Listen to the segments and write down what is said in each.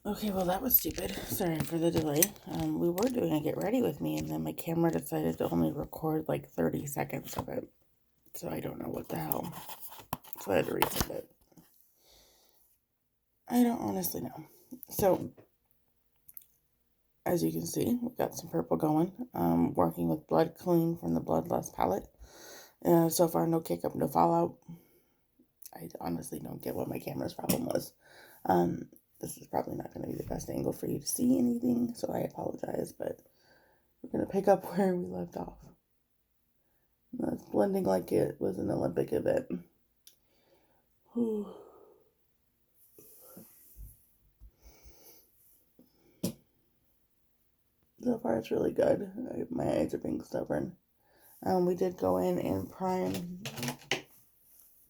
Okay, well, that was stupid. Sorry for the delay. We were doing a get ready with me, and then my camera decided to only record like 30 seconds of it. So I don't know what the hell. So I had to reset it. I don't honestly know. So, as you can see, we've got some purple going. Working with Blood Clean from the BloodLust palette. So far, no kick up, no fallout. I honestly don't get what my camera's problem was. This is probably not going to be the best angle for you to see anything, so I apologize, but we're going to pick up where we left off. That's blending like it was an Olympic event. Whew. So far, it's really good. My eyes are being stubborn. We did go in and prime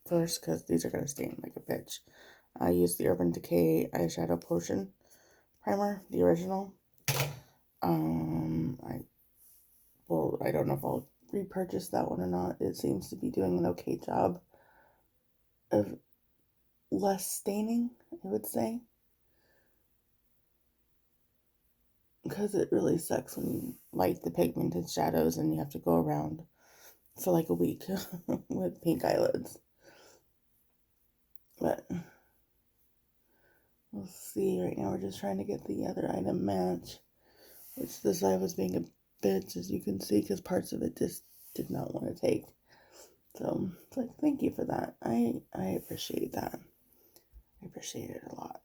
first because these are going to stain like a bitch. I used the Urban Decay eyeshadow potion primer, the original. I don't know if I'll repurchase that one or not. It seems to be doing an okay job of less staining, I would say. Because it really sucks when you light the pigmented shadows and you have to go around for like a week with pink eyelids. But we'll see. Right now we're just trying to get the other item match. Which this side was being a bitch, as you can see, because parts of it just did not want to take. So it's like, thank you for that. I appreciate that. I appreciate it a lot.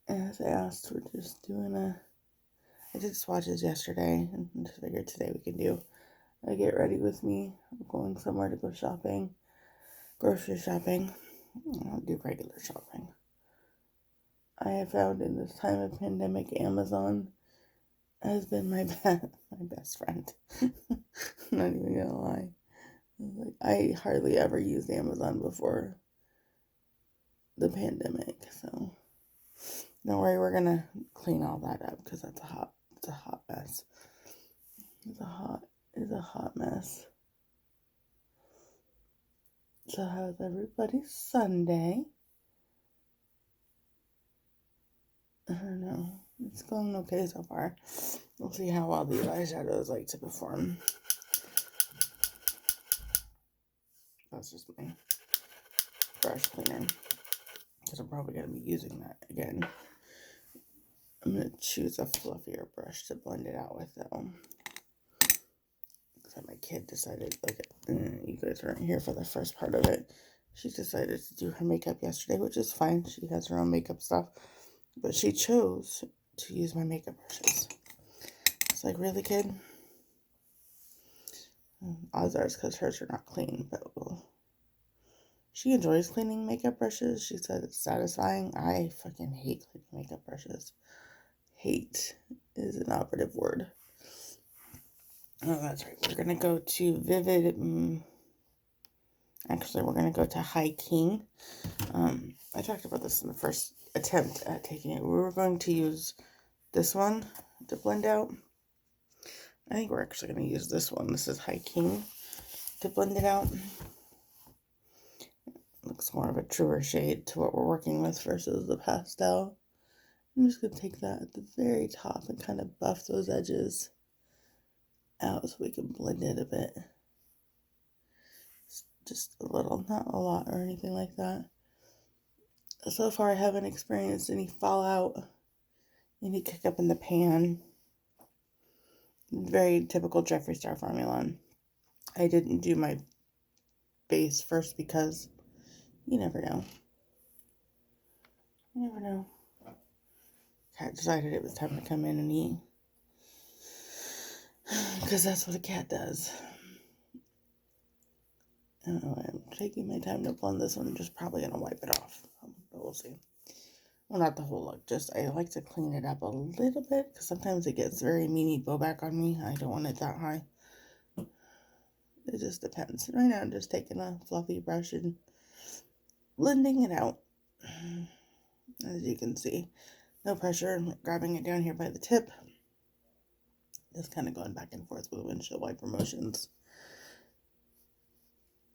As I asked, we're just doing I did swatches yesterday, and just figured today we can do a get ready with me. I'm going somewhere to go shopping, grocery shopping. I don't do regular shopping. I have found in this time of pandemic, Amazon has been my best friend. I'm not even gonna lie. I hardly ever used Amazon before the pandemic, so don't worry, we're gonna clean all that up because it's a hot mess. It's a hot mess. So how's everybody's Sunday? I don't know. It's going okay so far. We'll see how well these eyeshadows like to perform. That's just my brush cleaner. Because I'm probably going to be using that again. I'm going to choose a fluffier brush to blend it out with, though. Because my kid decided, you guys weren't here for the first part of it. She decided to do her makeup yesterday, which is fine. She has her own makeup stuff. But she chose to use my makeup brushes. It's like, really, kid? Odds are it's because hers are not clean, but she enjoys cleaning makeup brushes. She said it's satisfying. I fucking hate cleaning makeup brushes. Hate is an operative word. Oh, that's right. We're going to go to Vivid. Actually, we're going to go to High King. I talked about this in the first attempt at taking it. We were going to use this one to blend out. I think we're actually going to use this one. This is High King to blend it out. Looks more of a truer shade to what we're working with versus the pastel. I'm just going to take that at the very top and kind of buff those edges out so we can blend it a bit. Just a little, not a lot or anything like that. So far I haven't experienced any fallout, any kick up in the pan. Very typical Jeffree Star formula. I didn't do my base first because you never know. You never know. Cat decided it was time to come in and eat. Because that's what a cat does. I don't know, I'm taking my time to blend this one. I'm just probably going to wipe it off. But we'll see. Well, not the whole look. Just, I like to clean it up a little bit. Because sometimes it gets very meany bowback on me. I don't want it that high. It just depends. Right now, I'm just taking a fluffy brush and blending it out. As you can see. No pressure. I'm grabbing it down here by the tip. Just kind of going back and forth with windshield wiper motions.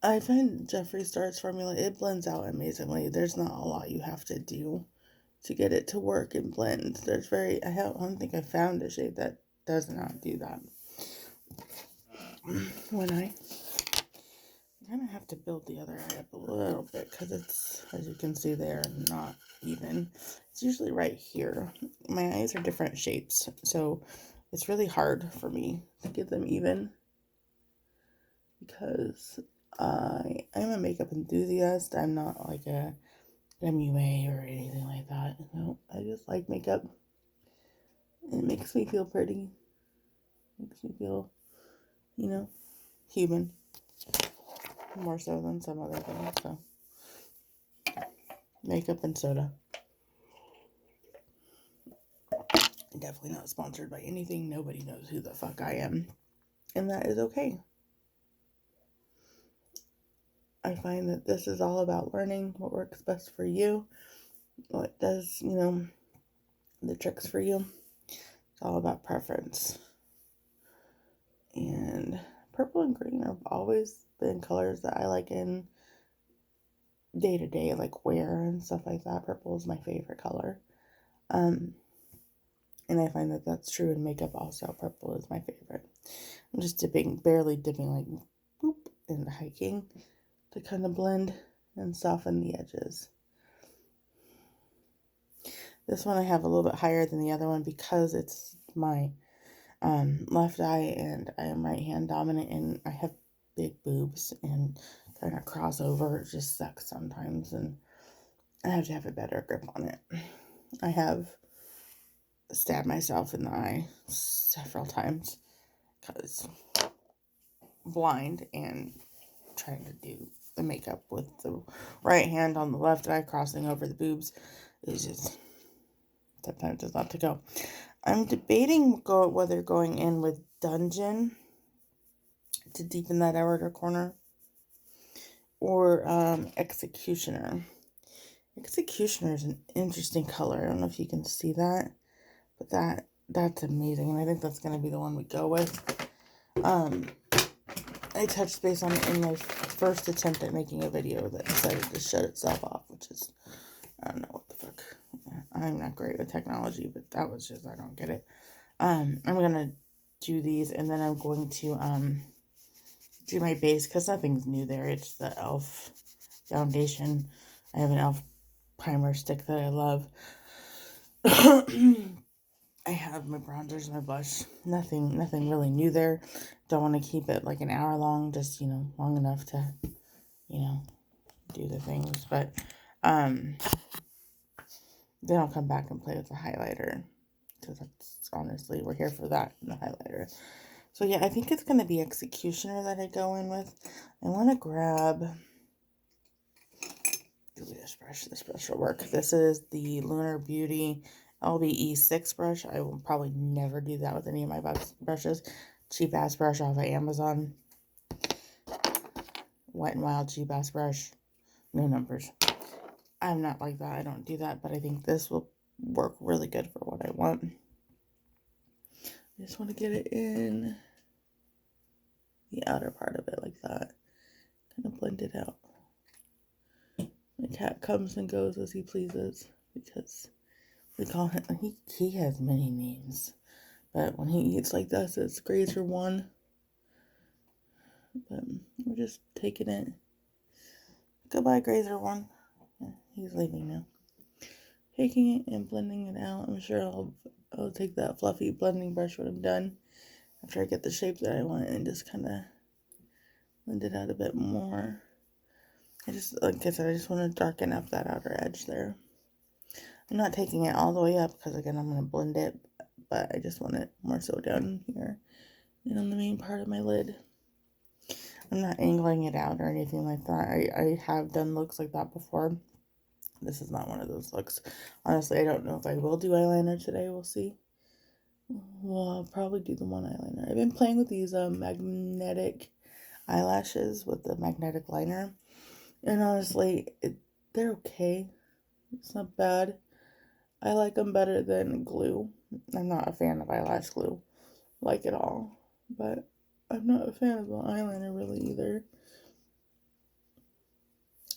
I find Jeffree Star's formula, it blends out amazingly. There's not a lot you have to do to get it to work and blend. I don't think I found a shade that does not do that. When I kind of have to build the other eye up a little bit because it's, as you can see, they're not even. It's usually right here. My eyes are different shapes, so it's really hard for me to get them even because I'm a makeup enthusiast. I'm not like a MUA or anything like that. No, I just like makeup. It makes me feel pretty. Makes me feel, human. More so than some other things. So, makeup and soda. Definitely not sponsored by anything. Nobody knows who the fuck I am. And that is okay. I find that this is all about learning what works best for you. What does, the tricks for you. It's all about preference. And purple and green have always been colors that I like in day to day, like wear and stuff like that. Purple is my favorite color. And I find that that's true in makeup also. Purple is my favorite. I'm just barely dipping, like, boop, into hiking to kind of blend and soften the edges. This one I have a little bit higher than the other one because it's my left eye and I am right hand dominant and I have big boobs and kind of cross over. It just sucks sometimes and I have to have a better grip on it. I have stabbed myself in the eye several times because blind and trying to do the makeup with the right hand on the left eye crossing over the boobs is just sometimes it's not to go. I'm debating whether going in with Dungeon to deepen that outer corner or Executioner. Executioner is an interesting color. I don't know if you can see that, but that's amazing, and I think that's going to be the one we go with. I touched base on it in my first attempt at making a video that decided to shut itself off, which is, I don't know what the fuck. I'm not great with technology, but that was just, I don't get it. I'm going to do these, and then I'm going to do my base, because nothing's new there. It's the e.l.f. foundation. I have an e.l.f. primer stick that I love. I have my bronzers, my blush. Nothing really new there. Don't want to keep it like an hour long, just, long enough to, do the things. But, then I'll come back and play with the highlighter. Because that's, honestly, we're here for that, the highlighter. So, yeah, I think it's going to be Executioner that I go in with. I want to grab, this brush will work. This is the Lunar Beauty LBE6 brush. I will probably never do that with any of my brushes. Cheap ass brush off of Amazon. Wet n Wild cheap ass brush. No numbers. I'm not like that. I don't do that, but I think this will work really good for what I want. I just want to get it in the outer part of it like that. Kind of blend it out. My cat comes and goes as he pleases because we call him, he has many names. But when he eats like this, it's Grazer 1. But we're just taking it. Goodbye, Grazer 1. Yeah, he's leaving now. Taking it and blending it out. I'm sure I'll take that fluffy blending brush when I'm done. After I get the shape that I want and just kind of blend it out a bit more. Like I said, I just want to darken up that outer edge there. I'm not taking it all the way up because, again, I'm going to blend it. But I just want it more so down here and on the main part of my lid. I'm not angling it out or anything like that. I have done looks like that before. This is not one of those looks. Honestly, I don't know if I will do eyeliner today. We'll see. Well, I'll probably do the one eyeliner. I've been playing with these magnetic eyelashes with the magnetic liner. And honestly, they're okay. It's not bad. I like them better than glue. I'm not a fan of eyelash glue, like at all. But I'm not a fan of the eyeliner really either.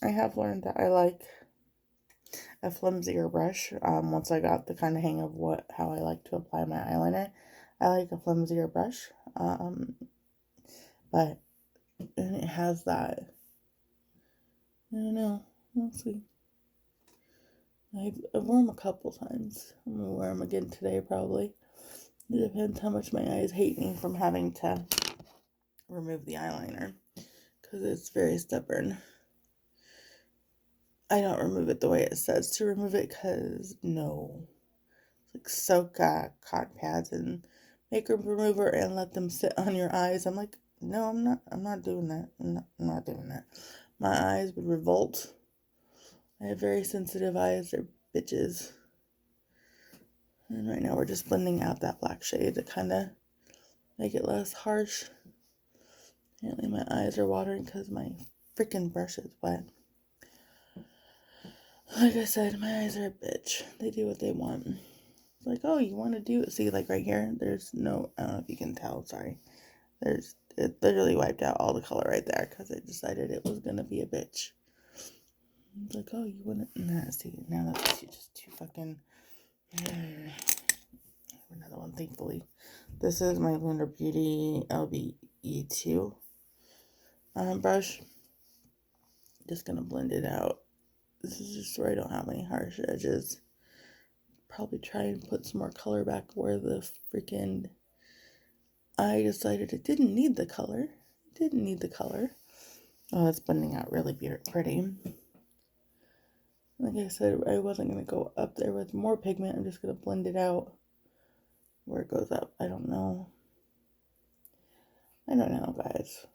I have learned that I like a flimsier brush. Once I got the kind of hang of how I like to apply my eyeliner, I like a flimsier brush. But and it has that. I don't know. We'll see. I've worn them a couple times. I'm gonna wear them again today probably. It depends how much my eyes hate me from having to remove the eyeliner, because it's very stubborn. I don't remove it the way it says to remove it, because no. It's like soak cotton pads and makeup remover and let them sit on your eyes. I'm like, no, I'm not doing that. I'm not doing that. My eyes would revolt. I have very sensitive eyes. They're bitches. And right now we're just blending out that black shade to kind of make it less harsh. Apparently my eyes are watering because my freaking brush is wet. Like I said, my eyes are a bitch. They do what they want. It's like, oh, you want to do it? See, like right here, there's no, I don't know if you can tell, sorry. It literally wiped out all the color right there because it decided it was going to be a bitch. It's like, oh, you want to, nah, see, now that's just too fucking, another one, thankfully. This is my Lunar Beauty LBE2 brush. Just going to blend it out. This is just where I don't have any harsh edges. Probably try and put some more color back where the freaking, I decided it didn't need the color. It didn't need the color. Oh, it's blending out really pretty. Like I said, I wasn't going to go up there with more pigment. I'm just going to blend it out where it goes up. I don't know. Guys.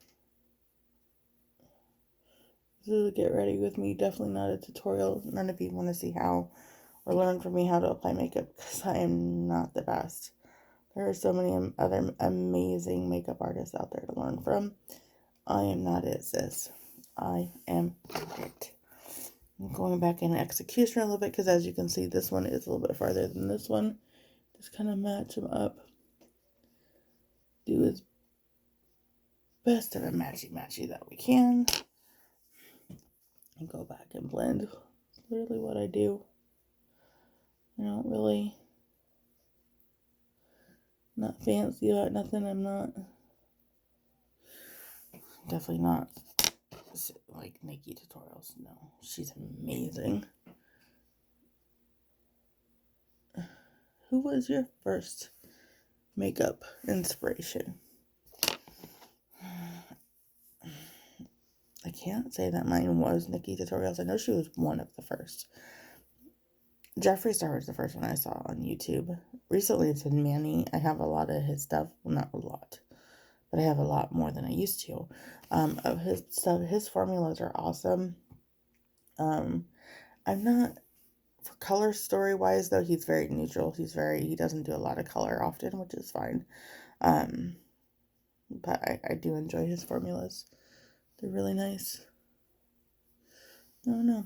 This is a get ready with me. Definitely not a tutorial. None of you want to see how or learn from me how to apply makeup, because I am not the best. There are so many other amazing makeup artists out there to learn from. I am not it, sis. I am not it. I'm going back in execution a little bit, because as you can see, this one is a little bit farther than this one. Just kind of match them up. Do as best of a matchy that we can. And go back and blend. It's literally what I do. I don't really, not fancy about nothing. I'm not, definitely not like Nikki tutorials. No, she's amazing. Who was your first makeup inspiration? I can't say that mine was Nikki tutorials. I know she was one of the first. Jeffree Star was the first one I saw on YouTube. Recently it's been Manny. I have a lot of his stuff. Well, not a lot, but I have a lot more than I used to. Of his stuff. His formulas are awesome. I'm not, for color story wise though, he's very neutral. He doesn't do a lot of color often, which is fine. But I do enjoy his formulas. They're really nice. I don't know.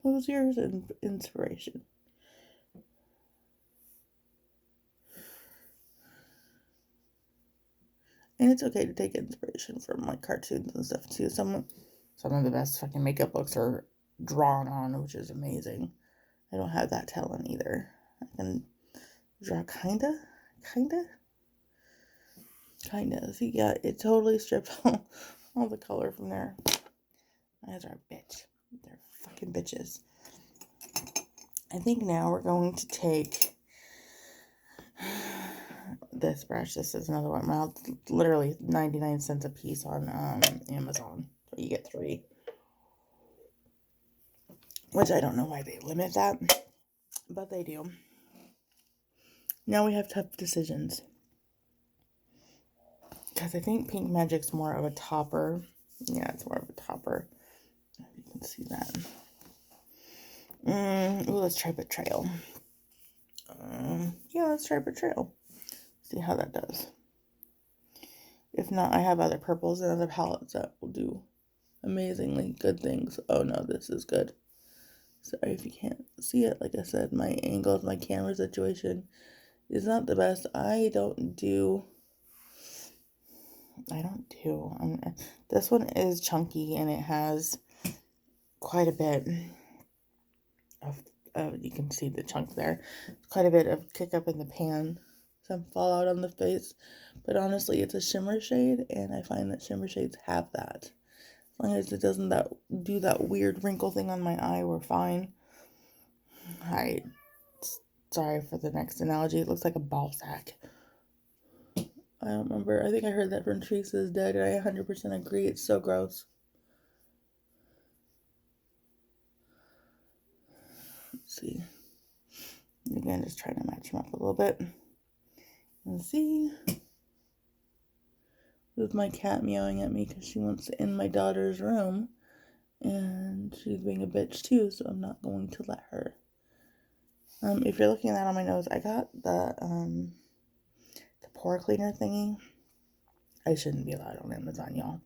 What was yours inspiration? And it's okay to take inspiration from like cartoons and stuff too. Some of the best fucking makeup looks are drawn on, which is amazing. I don't have that talent either. I can draw kinda. See, yeah, it totally stripped all the color from there. My eyes are a bitch. They're fucking bitches. I think now we're going to take this brush. This is another one. Well, literally 99 cents a piece on Amazon. So you get 3. Which I don't know why they limit that, but they do. Now we have tough decisions. Because I think Pink Magic's more of a topper. Yeah, it's more of a topper. You can see that. Let's try Betrayal. Yeah, let's try Betrayal. See how that does. If not, I have other purples and other palettes that will do amazingly good things. Oh no, this is good. Sorry if you can't see it. Like I said, my angle of my camera situation is not the best. This one is chunky and it has quite a bit of, you can see the chunk there, quite a bit of kick up in the pan, some fallout on the face, but honestly it's a shimmer shade, and I find that shimmer shades have that. As long as it doesn't do that weird wrinkle thing on my eye, we're fine. Sorry for the next analogy, it looks like a ball sack. I don't remember, I think I heard that from Teresa's Dead, and I 100% agree, it's so gross. Let's see. Again, just trying to match them up a little bit. Let's see. With my cat meowing at me because she wants to in my daughter's room. And she's being a bitch too, so I'm not going to let her. If you're looking at that on my nose, I got the pore cleaner thingy. I shouldn't be allowed on Amazon, y'all.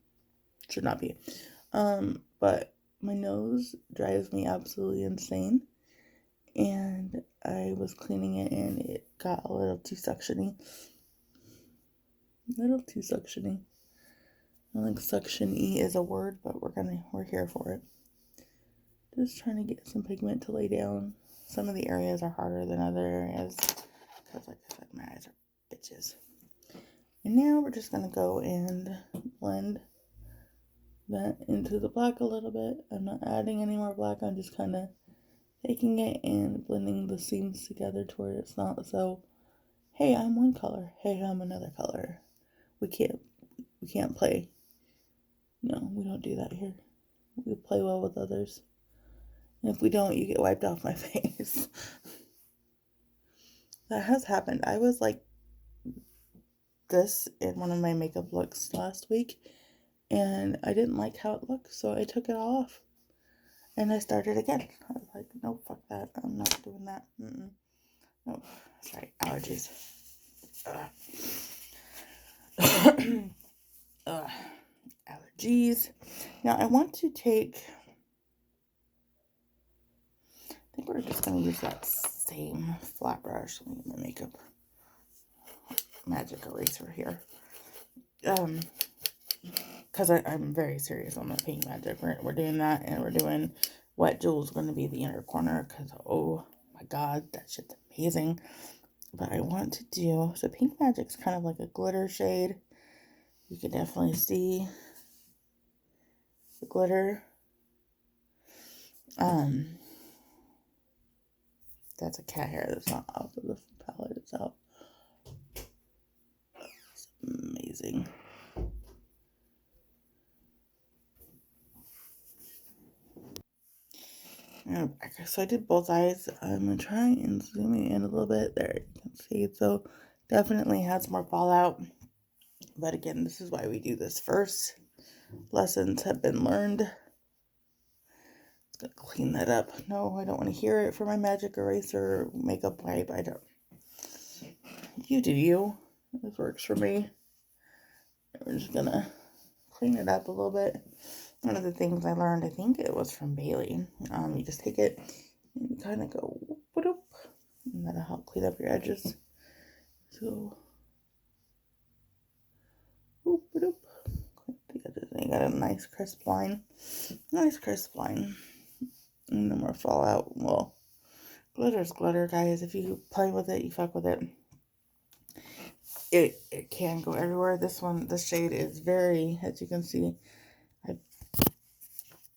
Should not be. But my nose drives me absolutely insane. And I was cleaning it and it got a little too suctiony. I don't think suction-y is a word, but we're here for it. Just trying to get some pigment to lay down. Some of the areas are harder than other areas, because like I said, my eyes are bitches. And now we're just gonna go and blend that into the black a little bit. I'm not adding any more black, I'm just kind of taking it and blending the seams together to where it's not so, hey, I'm one color, hey, I'm another color. We can't play. No, we don't do that here. We play well with others. And if we don't, you get wiped off my face. That has happened. I was like this in one of my makeup looks last week, and I didn't like how it looked, so I took it all off. And I started again. I was like, no, fuck that. I'm not doing that. No, sorry, allergies. Allergies. Now I want to take, I think we're just going to use that same flat brush. Let me get my makeup magic eraser here. Because I'm very serious on the pink magic. We're doing that, and we're doing Wet Jewel's going to be the inner corner, because oh my god, that shit's amazing. But I want to do, so pink magic's kind of like a glitter shade. You can definitely see the glitter. That's a cat hair that's not off of the palette itself. It's amazing. So I did both eyes. I'm going to try and zoom in a little bit. There, you can see. So definitely has more fallout. But again, this is why we do this first. Lessons have been learned. It's going to clean that up. No, I don't want to hear it for my magic eraser makeup wipe. I don't. You do you. This works for me. We're just going to clean it up a little bit. One of the things I learned, I think it was from Bailey, you just take it and you kind of go whoop, and that'll help clean up your edges. So whoop, clean the edges, and you got a nice crisp line, and no more fallout. Well, glitter's glitter, guys. If you play with it, you fuck with it. It can go everywhere. This shade is very, as you can see, I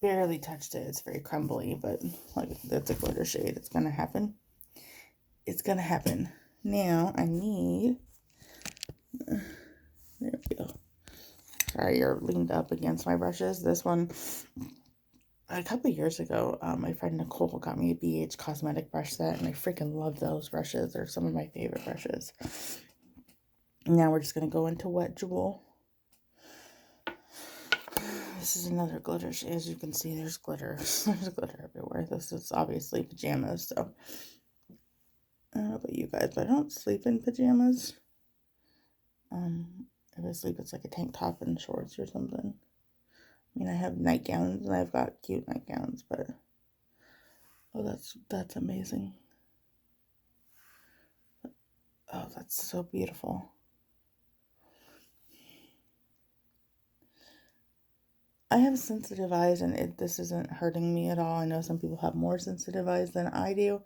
barely touched it. It's very crumbly, but like that's a glitter shade. It's gonna happen. Now I need, there we go. Sorry, you're leaned up against my brushes. This one, a couple years ago, my friend Nicole got me a BH cosmetic brush set, and I freaking love those brushes. They're some of my favorite brushes. Now we're just gonna go into Wet Jewel. This is another glitter shade. As you can see, there's glitter. There's glitter everywhere. This is obviously pajamas, so I don't know about you guys, but I don't sleep in pajamas. If I sleep, it's like a tank top and shorts or something. I mean, I have nightgowns, and I've got cute nightgowns, but oh, that's amazing. Oh, that's so beautiful. I have sensitive eyes, and this isn't hurting me at all. I know some people have more sensitive eyes than I do.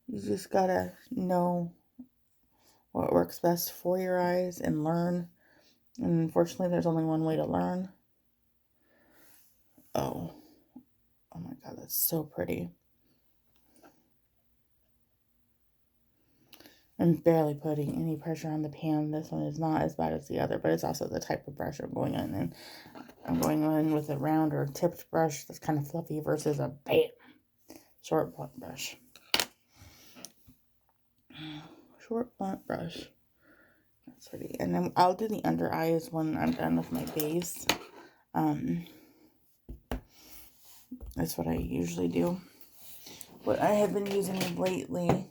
You just gotta know what works best for your eyes and learn. And unfortunately, there's only one way to learn. Oh my God, that's so pretty. I'm barely putting any pressure on the pan. This one is not as bad as the other, but it's also the type of brush I'm going in. And I'm going in with a round or tipped brush that's kind of fluffy versus a bam, short blunt brush. Short blunt brush. That's pretty. And then I'll do the under eyes when I'm done with my base. That's what I usually do. What I have been using lately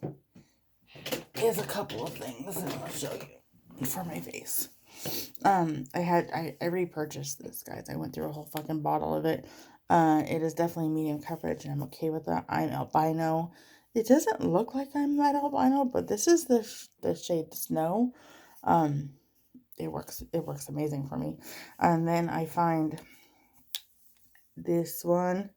is a couple of things, and I'll show you for my face. I repurchased this, guys. I went through a whole fucking bottle of it. It is definitely medium coverage, and I'm okay with that. I'm albino. It doesn't look like I'm that albino, but this is the shade Snow. It works amazing for me. And then I find this one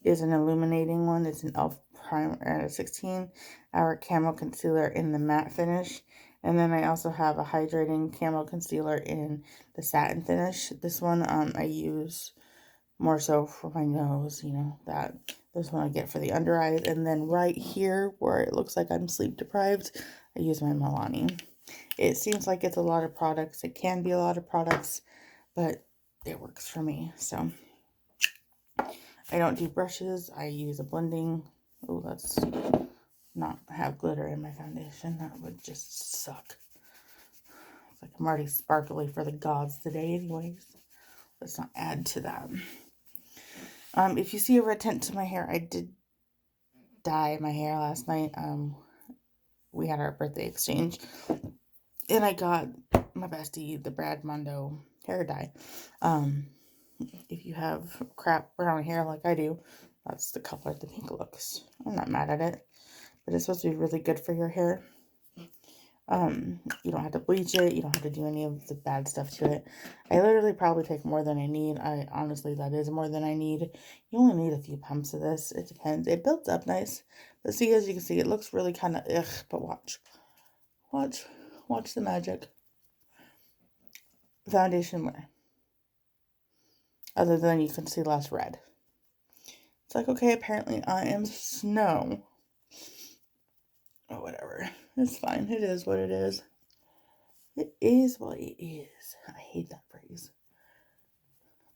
is an illuminating one. It's an e.l.f. primer, 16-hour camo concealer in the matte finish. And then I also have a hydrating camo concealer in the satin finish. This one I use more so for my nose, this one I get for the under eyes. And then right here where it looks like I'm sleep deprived, I use my Milani. It seems like it's a lot of products. It can be a lot of products, but it works for me. So I don't do brushes. I use a blending. Oh, let's not have glitter in my foundation. That would just suck. It's like I'm already sparkly for the gods today anyways. Let's not add to that. If you see a red tint to my hair, I did dye my hair last night. We had our birthday exchange, and I got my bestie the Brad Mondo hair dye. If you have crap brown hair like I do, that's the color the pink looks. I'm not mad at it, but it's supposed to be really good for your hair. You don't have to bleach it. You don't have to do any of the bad stuff to it. I literally probably take more than I need. Honestly, that is more than I need. You only need a few pumps of this. It depends. It builds up nice. But see, as you can see, it looks really kind of ugh. But watch the magic. Foundation wear. Other than you can see less red. It's like, okay, apparently I am Snow. Oh, whatever. It's fine. It is what it is. It is what it is. I hate that phrase.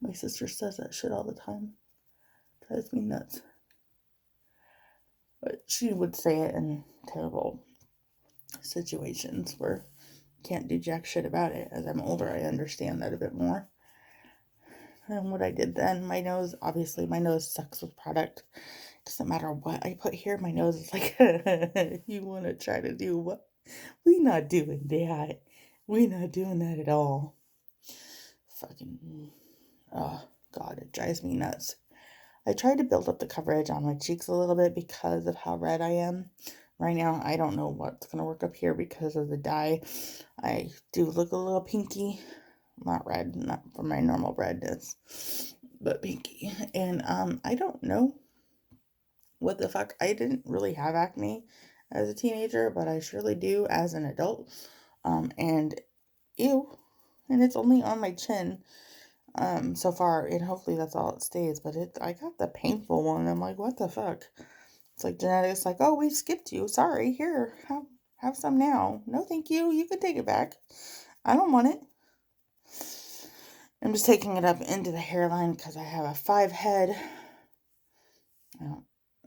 My sister says that shit all the time. Drives me nuts. But she would say it in terrible situations where you can't do jack shit about it. As I'm older, I understand that a bit more. And what I did then, my nose sucks with product. Doesn't matter what I put here, my nose is like, you want to try to do what? We not doing that. We not doing that at all. Fucking, oh God, it drives me nuts. I tried to build up the coverage on my cheeks a little bit because of how red I am. Right now, I don't know what's going to work up here because of the dye. I do look a little pinky. Not red, not for my normal redness, but pinky. And I don't know what the fuck. I didn't really have acne as a teenager, but I surely do as an adult. And ew. And it's only on my chin so far, and hopefully that's all it stays. But I got the painful one. I'm like, what the fuck? It's like genetics, like, oh, we skipped you. Sorry, here, have some now. No, thank you. You can take it back. I don't want it. I'm just taking it up into the hairline because I have a 5 head.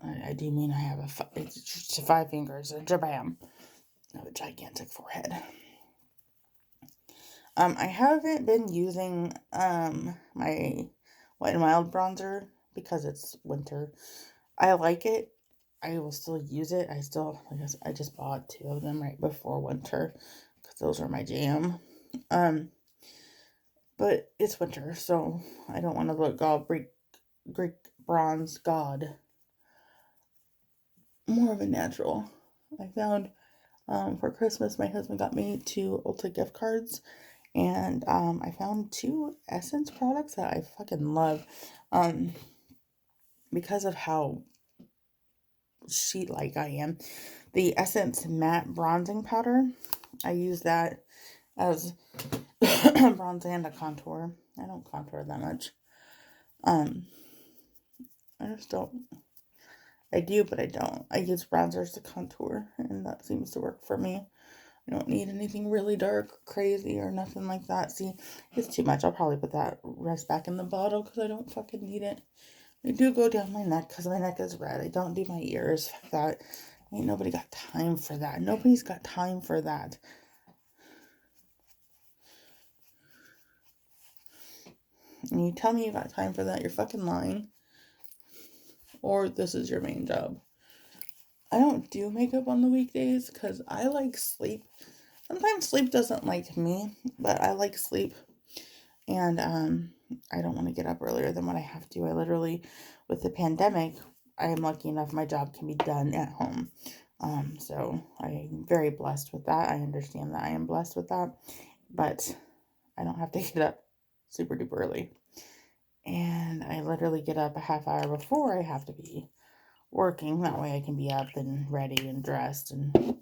I do mean I have it's just 5 fingers, a jabam. I have a gigantic forehead. I haven't been using my Wet n Wild bronzer because it's winter. I like it. I will still use it. I just bought 2 of them right before winter because those are my jam. But it's winter, so I don't want to look all Greek bronze god. More of a natural. I found for Christmas, my husband got me 2 Ulta gift cards, And I found 2 Essence products that I fucking love. Um, because of how sheet-like I am. The Essence Matte Bronzing Powder. I use that as bronze and a contour. I don't contour that much. Um, I just don't. I do, but I don't. I use bronzers to contour, and that seems to work for me. I don't need anything really dark, crazy, or nothing like that. See, it's too much. I'll probably put that rest back in the bottle because I don't fucking need it. I do go down my neck because my neck is red. I don't do my ears. Fuck that. Ain't nobody got time for that. Nobody's got time for that. And you tell me you got time for that, you're fucking lying. Or this is your main job. I don't do makeup on the weekdays because I like sleep. Sometimes sleep doesn't like me, but I like sleep. And I don't want to get up earlier than what I have to. I literally, with the pandemic, I am lucky enough my job can be done at home. So I'm very blessed with that. I understand that I am blessed with that. But I don't have to get up super duper early. And I literally get up a half hour before I have to be working. That way I can be up and ready and dressed. And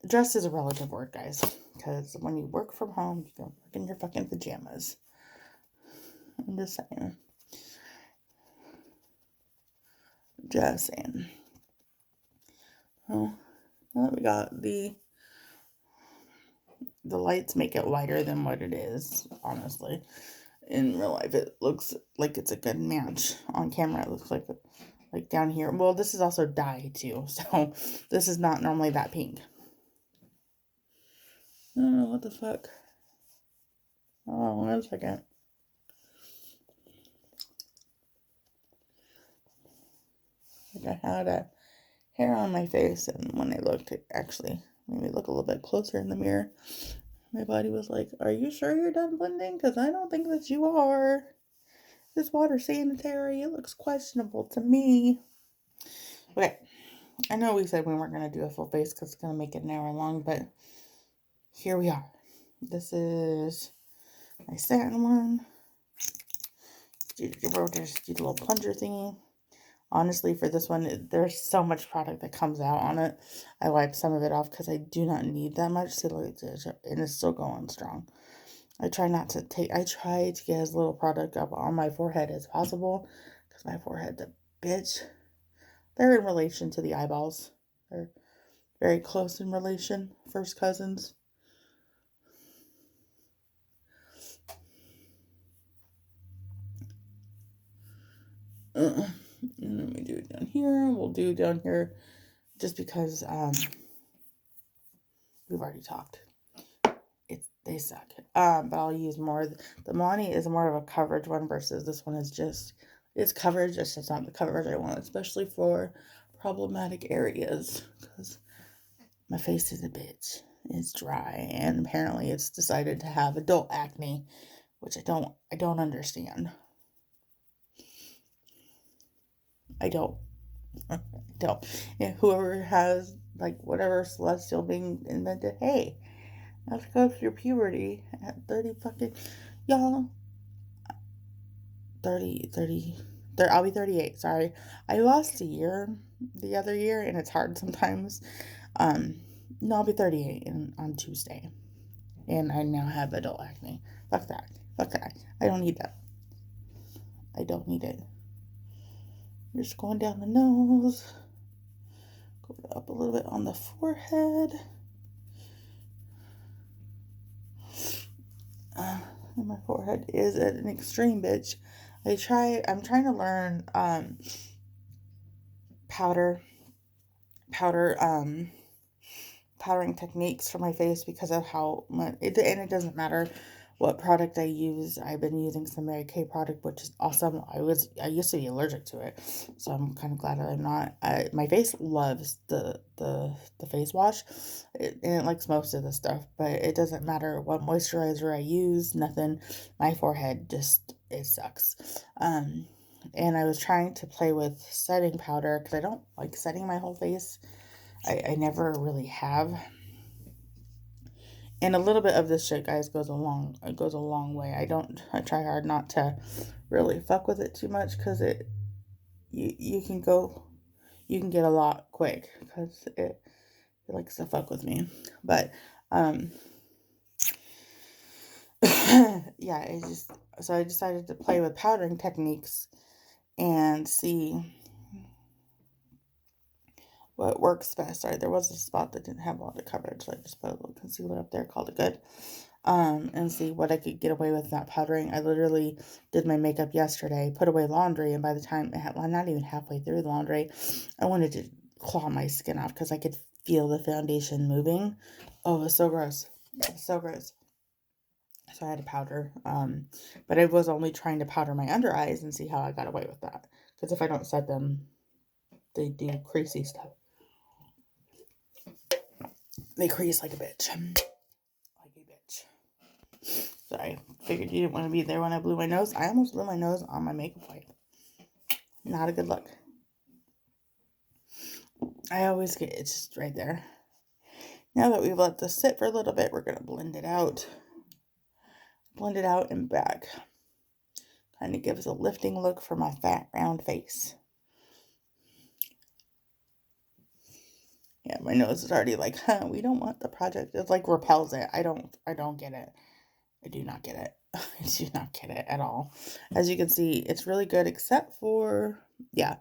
dressed is a relative word, guys. Because when you work from home, you can work in your fucking pajamas. I'm just saying. Just saying. Well, now that we got the lights make it lighter than what it is, honestly. In real life, it looks like it's a good match. On camera, it looks like down here. Well, this is also dye, too. So, this is not normally that pink. I don't know what the fuck. Oh, 1 second. Like I had a hair on my face, and when I looked, it actually made me look a little bit closer in the mirror. My body was like, "Are you sure you're done blending? Because I don't think that you are. This water's sanitary. It looks questionable to me." Okay, I know we said we weren't going to do a full face because it's going to make it an hour long, but here we are. This is my satin one. Just do the little plunger thingy. Honestly, for this one, there's so much product that comes out on it. I wiped some of it off because I do not need that much, and it's still going strong. I try to get as little product up on my forehead as possible because my forehead's a bitch. They're in relation to the eyeballs. They're very close in relation, first cousins. And then we do it down here. We'll do down here just because we've already talked. They suck. But I'll use more. The Monty is more of a coverage one versus this one is just, it's coverage. It's just not the coverage I want, especially for problematic areas because my face is a bitch. It's dry, and apparently it's decided to have adult acne, which I don't understand. I don't. And whoever has like whatever celestial being invented, hey, let's go through puberty at 30 fucking, y'all. 30. I'll be 38. Sorry, I lost a year the other year, and it's hard sometimes. No, I'll be 38 on Tuesday, and I now have adult acne. Fuck that. Fuck that. I don't need that. I don't need it. We're just going down the nose. Go up a little bit on the forehead. And my forehead is at an extreme, bitch. I'm trying to learn powdering techniques for my face because of how much and it doesn't matter what product I use. I've been using some Mary Kay product, which is awesome. I used to be allergic to it, so I'm kind of glad that I'm not. My face loves the face wash, and it likes most of the stuff, but it doesn't matter what moisturizer I use. Nothing. My forehead just, it sucks. And I was trying to play with setting powder because I don't like setting my whole face. I never really have. And a little bit of this shit, guys, goes a long way. I try hard not to really fuck with it too much, because you can get a lot quick, because it likes to fuck with me. But yeah, I decided to play with powdering techniques and see what works best. Sorry, there was a spot that didn't have a lot of coverage, so I just put a little concealer up there, called it good. And see what I could get away with not powdering. I literally did my makeup yesterday, put away laundry, and by the time not even halfway through the laundry, I wanted to claw my skin off, because I could feel the foundation moving. Oh, it was so gross. It was so gross. So I had to powder. But I was only trying to powder my under eyes and see how I got away with that. Because if I don't set them, they do creasy stuff. They crease like a bitch. Like a bitch. Sorry. Figured you didn't want to be there when I blew my nose. I almost blew my nose on my makeup wipe. Not a good look. I always get it's just right there. Now that we've let this sit for a little bit, we're going to blend it out. Blend it out and back. Kind of gives a lifting look for my fat, round face. Yeah, my nose is already like, we don't want the project. It like repels it. I don't get it. I do not get it. I do not get it at all. As you can see, it's really good, except for, yeah,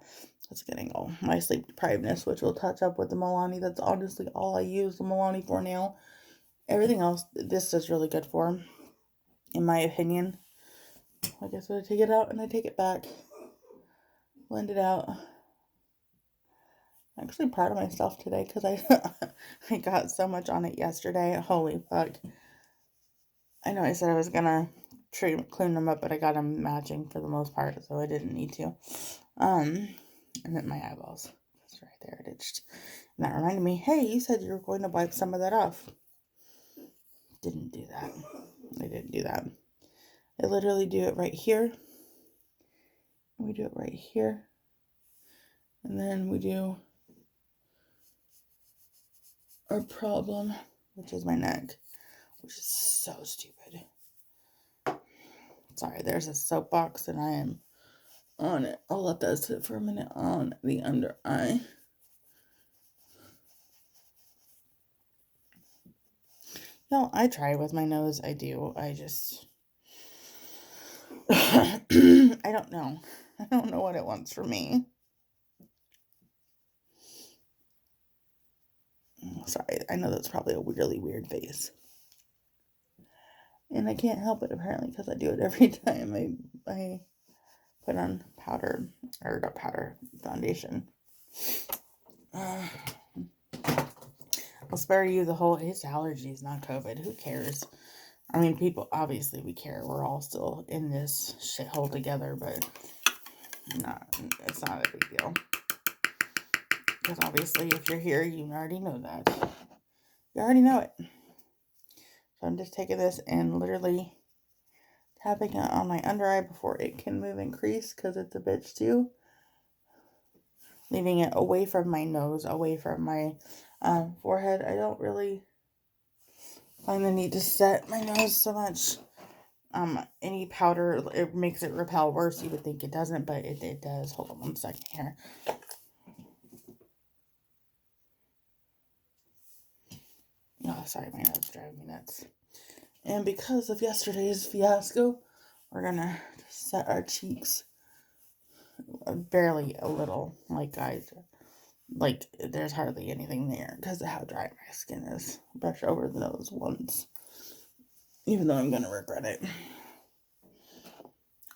it's getting all my sleep deprivedness, which will touch up with the Milani. That's honestly all I use the Milani for now. Everything else, this is really good for, in my opinion. I guess I take it out and I take it back. Blend it out. I'm actually proud of myself today, because I got so much on it yesterday. Holy fuck. I know I said I was gonna clean them up, but I got them matching for the most part, so I didn't need to. And then my eyeballs. That's right there, it itched. And that reminded me, hey, you said you were going to wipe some of that off. Didn't do that. I didn't do that. I literally do it right here. We do it right here. And then we do our problem, which is my neck, which is so stupid. Sorry, there's a soapbox and I am on it. I'll let that sit for a minute on the under eye. No, I try with my nose. I do. I just I don't know. I don't know what it wants from me. Sorry, I know that's probably a really weird face. And I can't help it, apparently, because I do it every time I put on powder, or not powder, foundation. I'll spare you the whole, it's allergies, not COVID. Who cares? I mean, people, obviously we care. We're all still in this shithole together, but it's not a big deal. Because obviously, if you're here, you already know that. You already know it. So I'm just taking this and literally tapping it on my under eye before it can move and crease, because it's a bitch too. Leaving it away from my nose, away from my forehead. I don't really find the need to set my nose so much. Any powder, it makes it repel worse. You would think it doesn't, but it does. Hold on 1 second here. Oh, sorry, my nose is driving me nuts. And because of yesterday's fiasco, we're gonna set our cheeks barely a little. Like, guys, like, there's hardly anything there because of how dry my skin is. Brush over the nose once, even though I'm gonna regret it.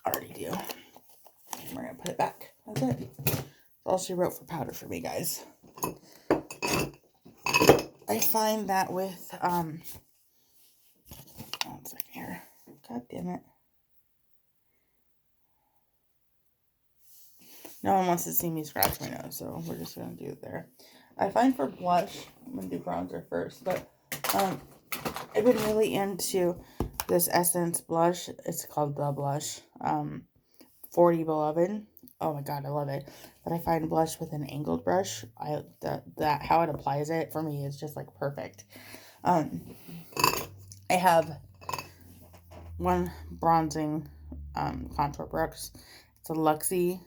Already do. We're gonna put it back. That's it. That's all she wrote for powder for me, guys. I find that with 1 second here. God damn it. No one wants to see me scratch my nose, so we're just gonna do it there. I find for blush, I'm gonna do bronzer first, but I've been really into this Essence blush. It's called The Blush. 40 Beloved. Oh my god, I love it. But I find blush with an angled brush, that how it applies it for me is just like perfect. I have one bronzing contour brush. It's a Luxie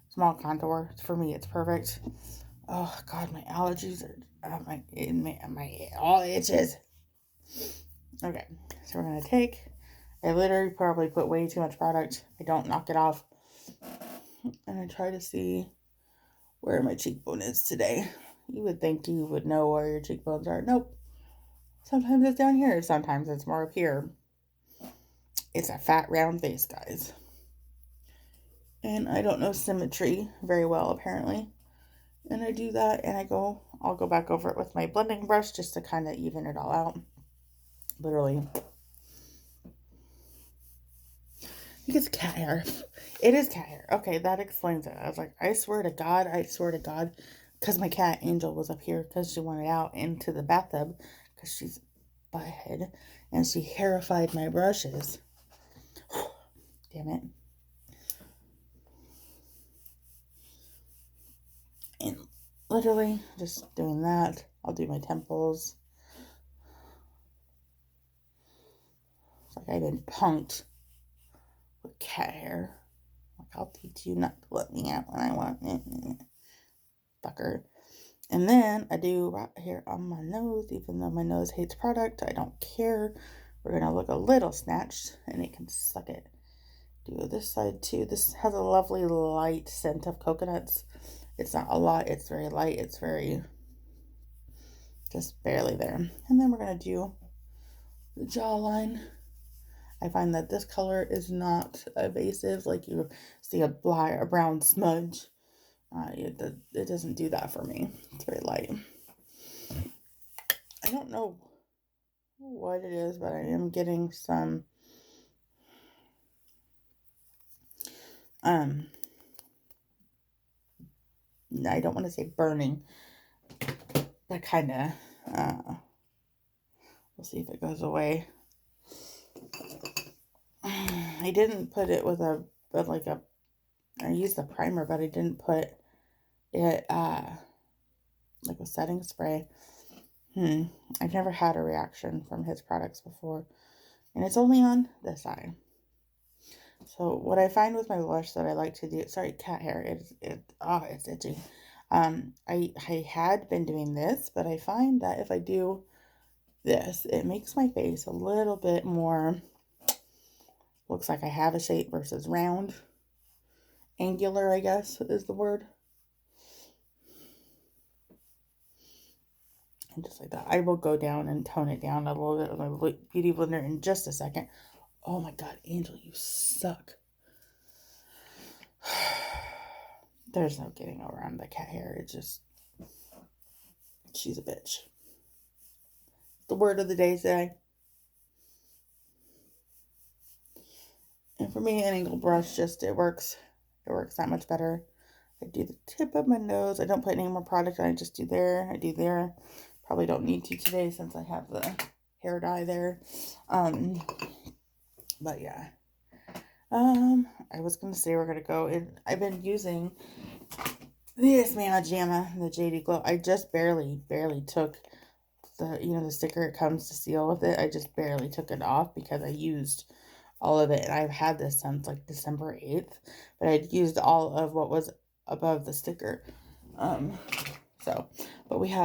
small contour. For me, it's perfect. Oh God, my allergies are my all itches. Okay, so we're gonna take. I literally probably put way too much product. I don't knock it off, and I try to see where my cheekbone is today. You would think you would know where your cheekbones are. Nope. Sometimes it's down here. Sometimes it's more up here. It's a fat round face, guys. And I don't know symmetry very well, apparently. And I do that, and I'll go back over it with my blending brush just to kind of even it all out. Literally. I think it's cat hair. It is cat hair. Okay, that explains it. I was like, I swear to God, because my cat Angel was up here because she wanted out into the bathtub because she's a butthead, and she hairified my brushes. Damn it. And literally just doing that. I'll do my temples. It's like I've been punked with cat hair. Like, I'll teach you not to let me out when I want it. Fucker. And then I do right here on my nose, even though my nose hates product. I don't care. We're going to look a little snatched, and it can suck it. Do this side too. This has a lovely light scent of coconuts. It's not a lot. It's very light. It's very just barely there. And then we're going to do the jawline. I find that this color is not evasive, like you see a brown smudge. It doesn't do that for me. It's very light. I don't know what it is, but I am getting some I don't want to say burning, but kind of we'll see if it goes away. I didn't put it with I used the primer, but I didn't put it like a setting spray. I've never had a reaction from his products before, and it's only on this side. So what I find with my blush that I like to do, sorry, cat hair, it's itchy. I had been doing this, but I find that if I do this, it makes my face a little bit more, looks like I have a shape versus round. Angular, I guess, is the word. And just like that. I will go down and tone it down a little bit with my beauty blender in just a second. Oh my God, Angel, you suck. There's no getting around the cat hair. It's just, she's a bitch. The word of the day today. And for me, an angle brush it works that much better. I do the tip of my nose. I don't put any more product on. I just do there. I do there. Probably don't need to today since I have the hair dye there. But yeah. I was going to say we're going to go in. I've been using this Mana Jamma, the JD Glow. I just barely took the sticker it comes to seal with it. I just barely took it off because I used all of it. And I've had this since like December 8th, but I'd used all of what was above the sticker. But we have